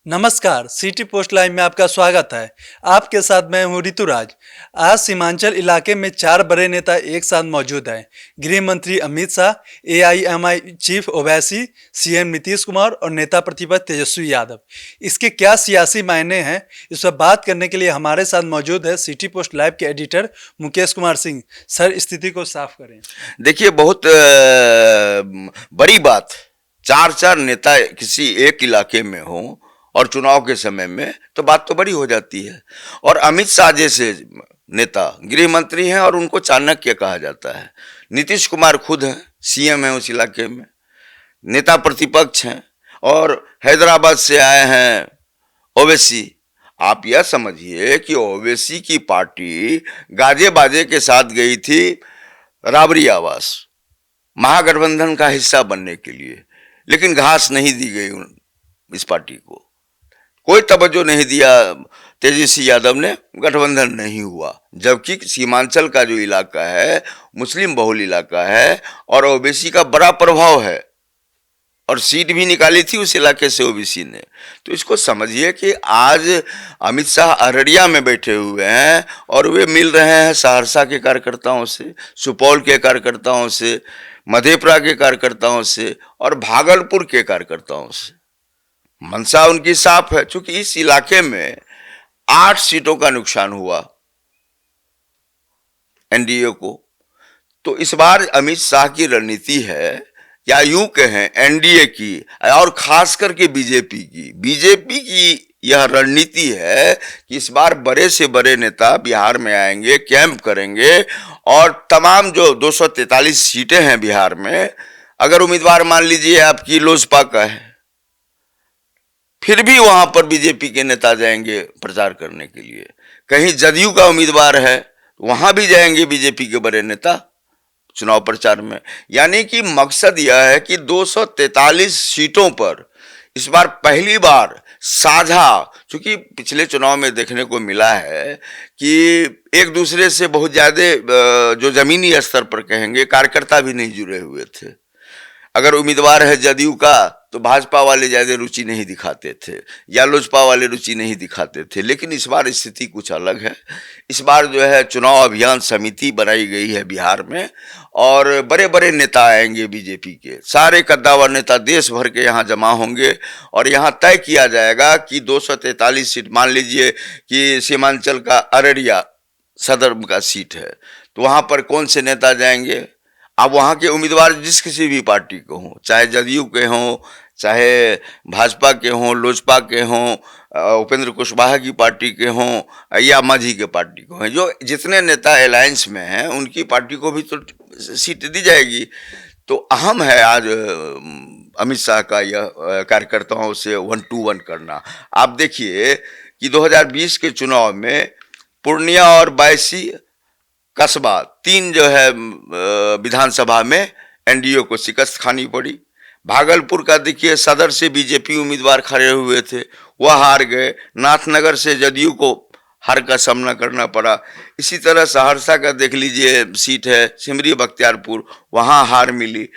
नमस्कार, city post live में आपका स्वागत है। आपके साथ मैं हूं ऋतुराज। आज सीमांचल इलाके में 4 बड़े नेता एक साथ मौजूद हैं। गृह मंत्री अमित शाह, एआईएमआई चीफ ओवैसी, सीएम नीतीश कुमार और नेता प्रतिपक्ष तेजस्वी यादव। इसके क्या सियासी मायने हैं, इस पर बात करने के लिए हमारे साथ मौजूद है सिटी पोस्ट लाइव के एडिटर मुकेश कुमार सिंह। सर, स्थिति को साफ करें। देखिए, बहुत बड़ी बात, चार नेता किसी एक इलाके में हो और चुनाव के समय में, तो बात तो बड़ी हो जाती है। और अमित शाह जैसे नेता गृह मंत्री हैं और उनको चाणक्य कहा जाता है। नीतीश कुमार खुद हैं, सीएम हैं उस इलाके में, नेता प्रतिपक्ष हैं और हैदराबाद से आए हैं ओवैसी। आप यह समझिए कि ओवैसी की पार्टी गाजे बाजे के साथ गई थी राबरी आवास, महागठबंधन का हिस्सा बनने के लिए, लेकिन घास नहीं दी गई इस पार्टी को, कोई तवज्जो नहीं दिया तेजस्वी यादव ने, गठबंधन नहीं हुआ। जबकि सीमांचल का जो इलाका है मुस्लिम बहुल इलाका है और ओबीसी का बड़ा प्रभाव है और सीट भी निकाली थी उस इलाके से ओबीसी ने। तो इसको समझिए कि आज अमित शाह अररिया में बैठे हुए हैं और वे मिल रहे हैं सहरसा के कार्यकर्ताओं से, सुपौल के कार्यकर्ताओं से, मधेपुरा के कार्यकर्ताओं से और भागलपुर के कार्यकर्ताओं से। मंशा उनकी साफ है, चूंकि इस इलाके में 8 सीटों का नुकसान हुआ एनडीए को। तो इस बार अमित शाह की रणनीति है, या यूं कहें एनडीए की और खास करके बीजेपी की यह रणनीति है कि इस बार बड़े से बड़े नेता बिहार में आएंगे, कैंप करेंगे और तमाम जो 243 सीटें हैं बिहार में, अगर उम्मीदवार मान लीजिए आपकी लोजपा का है, फिर भी वहां पर बीजेपी के नेता जाएंगे प्रचार करने के लिए। कहीं जदयू का उम्मीदवार है, वहां भी जाएंगे बीजेपी के बड़े नेता चुनाव प्रचार में। यानी कि मकसद यह है कि 243 सीटों पर इस बार पहली बार साझा, क्योंकि पिछले चुनाव में देखने को मिला है कि एक दूसरे से बहुत ज्यादा जो जमीनी स्तर पर कहेंगे कार्यकर्ता भी नहीं जुड़े हुए थे। अगर उम्मीदवार है जदयू का तो भाजपा वाले ज्यादा रुचि नहीं दिखाते थे या लोजपा वाले रुचि नहीं दिखाते थे। लेकिन इस बार स्थिति कुछ अलग है। इस बार जो है चुनाव अभियान समिति बनाई गई है बिहार में और बड़े बड़े नेता आएंगे बीजेपी के, सारे कद्दावर नेता देश भर के यहाँ जमा होंगे और यहाँ तय किया जाएगा कि 243 सीट, मान लीजिए कि सीमांचल का अररिया सदर का सीट है, तो वहाँ पर कौन से नेता जाएंगे। अब वहाँ के उम्मीदवार जिस किसी भी पार्टी को हों, चाहे जदयू के हों, चाहे भाजपा के हों, लोजपा के हों, उपेंद्र कुशवाहा की पार्टी के हों या मांझी के पार्टी को हैं, जो जितने नेता अलायंस में हैं उनकी पार्टी को भी तो सीट दी जाएगी। तो अहम है आज अमित शाह का यह कार्यकर्ताओं से 1-2-1 करना। आप देखिए कि 2020 के चुनाव में पूर्णिया और बायसी कस्बा, 3 जो है विधानसभा में एनडीए को शिकस्त खानी पड़ी। भागलपुर का देखिए सदर से बीजेपी उम्मीदवार खड़े हुए थे, वह हार गए। नाथनगर से जदयू को हार का सामना करना पड़ा। इसी तरह सहरसा का देख लीजिए सीट है सिमरी बख्तियारपुर, वहां हार मिली।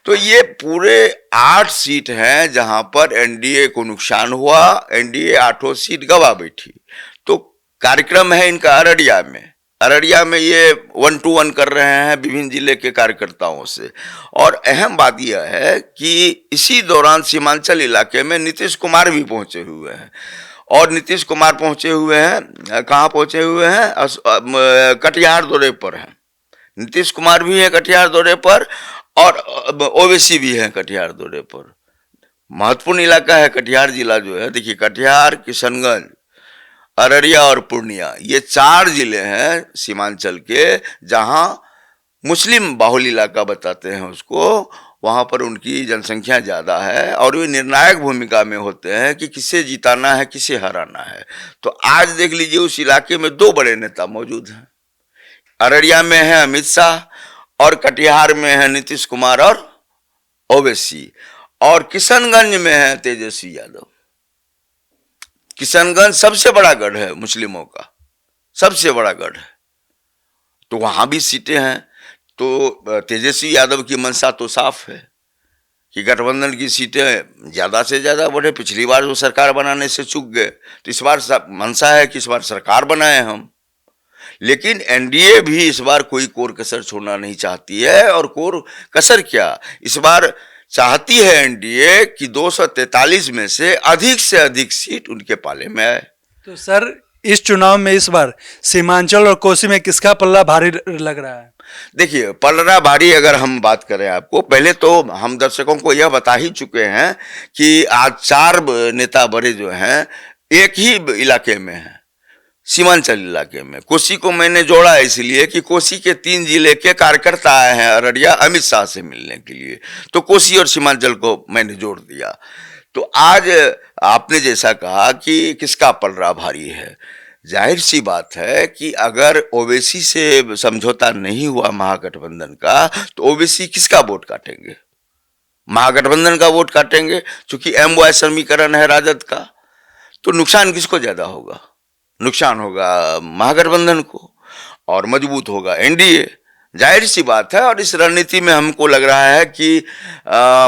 तो ये पूरे 8 सीट हैं जहां पर एनडीए को नुकसान हुआ। एनडीए 8 सीट गवा बैठी। तो कार्यक्रम है इनका अररिया में ये 1-2-1 कर रहे हैं विभिन्न जिले के कार्यकर्ताओं से। और अहम बात यह है कि इसी दौरान सीमांचल इलाके में नीतीश कुमार भी पहुंचे हुए हैं। और नीतीश कुमार पहुंचे हुए हैं, कहाँ पहुंचे हुए हैं, कटिहार दौरे पर हैं। नीतीश कुमार भी है कटिहार दौरे पर और ओवैसी भी है कटिहार दौरे पर। महत्वपूर्ण इलाका है कटिहार जिला जो है। देखिए, कटिहार, किशनगंज, अररिया और पूर्णिया, ये 4 जिले हैं सीमांचल के जहां मुस्लिम बाहुल इलाका बताते हैं उसको। वहां पर उनकी जनसंख्या ज्यादा है और वे निर्णायक भूमिका में होते हैं कि किसे जिताना है, किसे हराना है। तो आज देख लीजिए उस इलाके में 2 बड़े नेता मौजूद हैं। अररिया में है अमित शाह और कटिहार में है नीतीश कुमार और ओवैसी, और किशनगंज में है तेजस्वी यादव। किशनगंज सबसे बड़ा गढ़ है मुस्लिमों का, सबसे बड़ा गढ़ है, तो वहां भी सीटें हैं। तो तेजस्वी यादव की मंशा तो साफ है कि गठबंधन की सीटें ज़्यादा से ज़्यादा बढ़े। पिछली बार जो सरकार बनाने से चूक गए, तो इस बार मंशा है कि इस बार सरकार बनाए हम। लेकिन एनडीए भी इस बार कोई कोर कसर छोड़ना नहीं चाहती है। और कोर कसर क्या, इस बार चाहती है एनडीए कि 243 में से अधिक सीट उनके पाले में आए। तो सर, इस चुनाव में इस बार सीमांचल और कोसी में किसका पल्ला भारी लग रहा है? देखिए, पलड़ा भारी अगर हम बात करें, आपको पहले तो हम दर्शकों को यह बता ही चुके हैं कि आज 4 नेता बड़े जो हैं एक ही इलाके में हैं, सीमांचल इलाके में। कोसी को मैंने जोड़ा इसलिए कि कोसी के 3 जिले के कार्यकर्ता आए हैं अररिया अमित शाह से मिलने के लिए, तो कोसी और सीमांचल को मैंने जोड़ दिया। तो आज आपने जैसा कहा कि किसका पलड़ा भारी है, जाहिर सी बात है कि अगर ओवैसी से समझौता नहीं हुआ महागठबंधन का, तो ओवैसी किसका वोट काटेंगे? महागठबंधन का वोट काटेंगे। चूंकि एम वाई समीकरण है राजद का, तो नुकसान किसको ज्यादा होगा? नुकसान होगा महागठबंधन को और मजबूत होगा एनडीए। जाहिर सी बात है। और इस रणनीति में हमको लग रहा है कि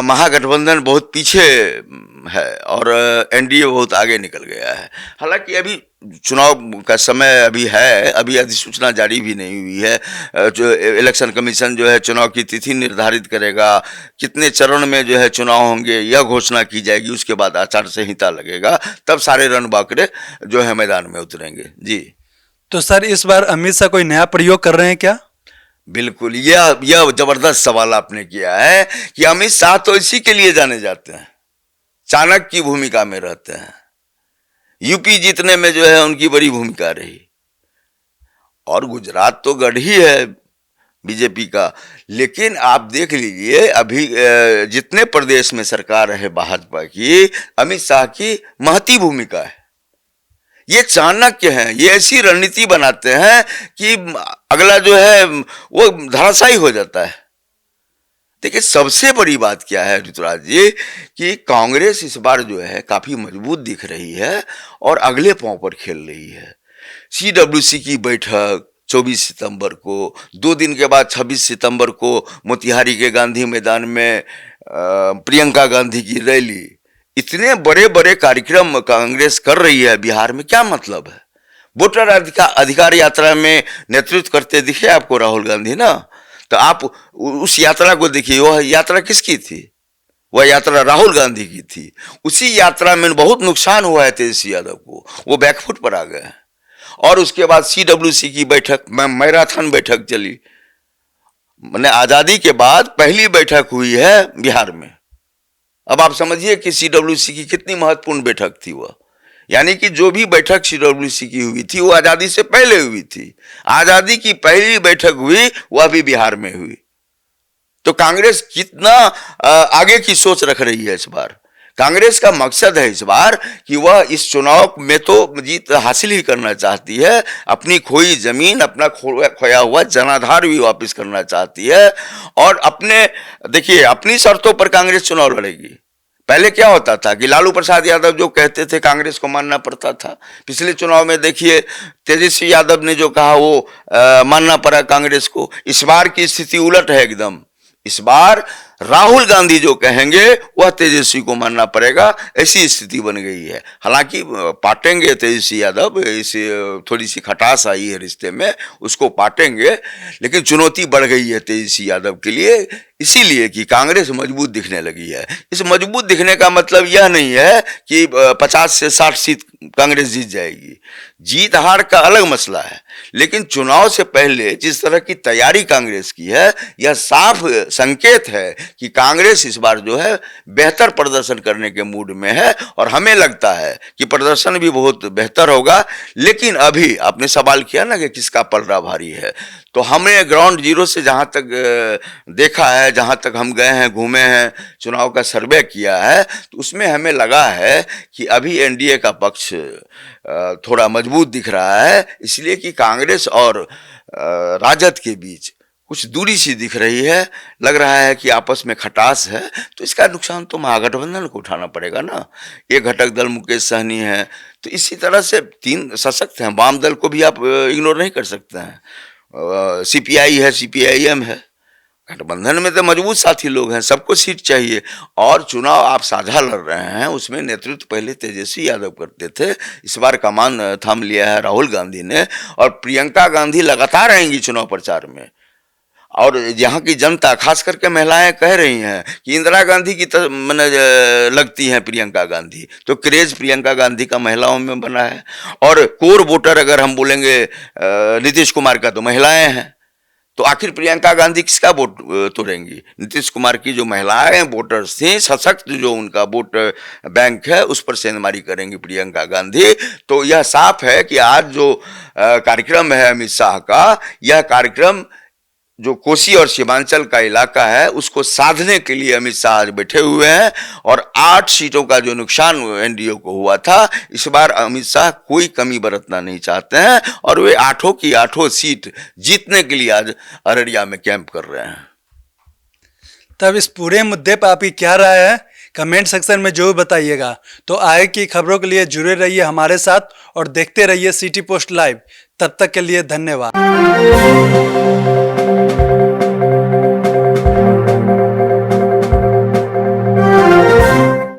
महागठबंधन बहुत पीछे है और एनडीए बहुत आगे निकल गया है। हालांकि अभी चुनाव का समय अभी है, अभी अधिसूचना जारी भी नहीं हुई है। जो इलेक्शन कमीशन जो है चुनाव की तिथि निर्धारित करेगा, कितने चरण में जो है चुनाव होंगे यह घोषणा की जाएगी। उसके बाद आचार संहिता लगेगा, तब सारे रणबांकुरे जो है मैदान में उतरेंगे। जी। तो सर, इस बार अमित शाह कोई नया प्रयोग कर रहे हैं क्या? बिल्कुल, यह जबरदस्त सवाल आपने किया है कि अमित शाह तो इसी के लिए जाने जाते हैं, चाणक्य की भूमिका में रहते हैं। यूपी जीतने में जो है उनकी बड़ी भूमिका रही, और गुजरात तो गढ़ ही है बीजेपी का। लेकिन आप देख लीजिए, अभी जितने प्रदेश में सरकार है भाजपा की, अमित शाह की महती भूमिका है। ये चाणक्य हैं, ये ऐसी रणनीति बनाते हैं कि अगला जो है वो धराशायी हो जाता है। देखिए, सबसे बड़ी बात क्या है ऋतुराज जी, कि कांग्रेस इस बार जो है काफी मजबूत दिख रही है और अगले पांव पर खेल रही है। सीडब्ल्यूसी की बैठक 24 सितंबर को, 2 दिन के बाद 26 सितंबर को मोतिहारी के गांधी मैदान में प्रियंका गांधी की रैली, इतने बड़े बड़े कार्यक्रम कांग्रेस कर रही है बिहार में। क्या मतलब है? वोटर अधिकार यात्रा में नेतृत्व करते दिखे आपको राहुल गांधी ना, तो आप उस यात्रा को देखिए, वह यात्रा किसकी थी? वह यात्रा राहुल गांधी की थी। उसी यात्रा में बहुत नुकसान हुआ है तेजस्वी यादव को, वो बैकफुट पर आ गए। और उसके बाद सीडब्ल्यूसी की बैठक, मैराथन बैठक चली, मैंने आजादी के बाद पहली बैठक हुई है बिहार में। अब आप समझिए कि सीडब्ल्यूसी की कितनी महत्वपूर्ण बैठक थी वह। यानी कि जो भी बैठक सीडब्ल्यूसी की हुई थी वो आजादी से पहले हुई थी। आजादी की पहली बैठक हुई, वह भी बिहार में हुई। तो कांग्रेस कितना आगे की सोच रख रही है इस बार। कांग्रेस का मकसद है इस बार कि वह इस चुनाव में तो जीत हासिल ही करना चाहती है, अपनी खोई जमीन, अपना खोया हुआ जनाधार भी वापस करना चाहती है। और देखिए, अपनी शर्तों पर कांग्रेस चुनाव लड़ेगी। पहले क्या होता था कि लालू प्रसाद यादव जो कहते थे कांग्रेस को मानना पड़ता था। पिछले चुनाव में देखिए, तेजस्वी यादव ने जो कहा वो मानना पड़ा कांग्रेस को। इस बार की स्थिति उलट है एकदम। इस बार राहुल गांधी जो कहेंगे वह तेजस्वी को मानना पड़ेगा, ऐसी स्थिति बन गई है। हालांकि पाटेंगे तेजस्वी यादव, इसे थोड़ी सी खटास आई है रिश्ते में, उसको पाटेंगे। लेकिन चुनौती बढ़ गई है तेजस्वी यादव के लिए, इसीलिए कि कांग्रेस मजबूत दिखने लगी है। इस मजबूत दिखने का मतलब यह नहीं है कि 50 से 60 सीट कांग्रेस जीत जाएगी। जीत हार का अलग मसला है, लेकिन चुनाव से पहले जिस तरह की तैयारी कांग्रेस की है, यह साफ संकेत है कि कांग्रेस इस बार जो है बेहतर प्रदर्शन करने के मूड में है। और हमें लगता है कि प्रदर्शन भी बहुत बेहतर होगा। लेकिन अभी आपने सवाल किया ना कि किसका पलड़ा भारी है, तो हमें ग्राउंड जीरो से जहां तक देखा है, जहां तक हम गए हैं, घूमे हैं, चुनाव का सर्वे किया है, तो उसमें हमें लगा है कि अभी एनडीए का पक्ष थोड़ा मजबूत दिख रहा है। इसलिए कि कांग्रेस और राजद के बीच कुछ दूरी सी दिख रही है। लग रहा है कि आपस में खटास है, तो इसका नुकसान तो महागठबंधन को उठाना पड़ेगा ना। एक घटक दल मुकेश सहनी है, तो इसी तरह से 3 सशक्त हैं। वाम दल को भी आप इग्नोर नहीं कर सकते हैं। सीपीआई है, सीपीआईएम है, गठबंधन में तो मजबूत साथी लोग हैं, सबको सीट चाहिए। और चुनाव आप साझा लड़ रहे हैं, उसमें नेतृत्व पहले तेजस्वी यादव करते थे, इस बार कमान थाम लिया है राहुल गांधी ने, और प्रियंका गांधी लगातार आएंगी चुनाव प्रचार में। और यहाँ की जनता खास करके महिलाएं कह रही हैं कि इंदिरा गांधी की मैंने लगती हैं प्रियंका गांधी, तो क्रेज प्रियंका गांधी का महिलाओं में बना है। और कोर वोटर अगर हम बोलेंगे नीतीश कुमार का, तो महिलाएं हैं, तो आखिर प्रियंका गांधी किसका वोट तोड़ेंगी? नीतीश कुमार की जो महिलाएं वोटर्स थी, सशक्त जो उनका वोट बैंक है, उस पर सेंधमारी करेंगी प्रियंका गांधी। तो यह साफ है कि आज जो कार्यक्रम है अमित शाह का, यह कार्यक्रम जो कोसी और सीमांचल का इलाका है उसको साधने के लिए अमित शाह आज बैठे हुए हैं। और 8 सीटों का जो नुकसान एनडीए को हुआ था, इस बार अमित शाह कोई कमी बरतना नहीं चाहते हैं, और वे 8 की 8 सीट जीतने के लिए आज अररिया में कैंप कर रहे हैं। तब इस पूरे मुद्दे पर आपकी क्या राय है, कमेंट सेक्शन में जरूर बताइएगा। तो आगे की खबरों के लिए जुड़े रहिए हमारे साथ और देखते रहिए सिटी पोस्ट लाइव। तब तक के लिए धन्यवाद।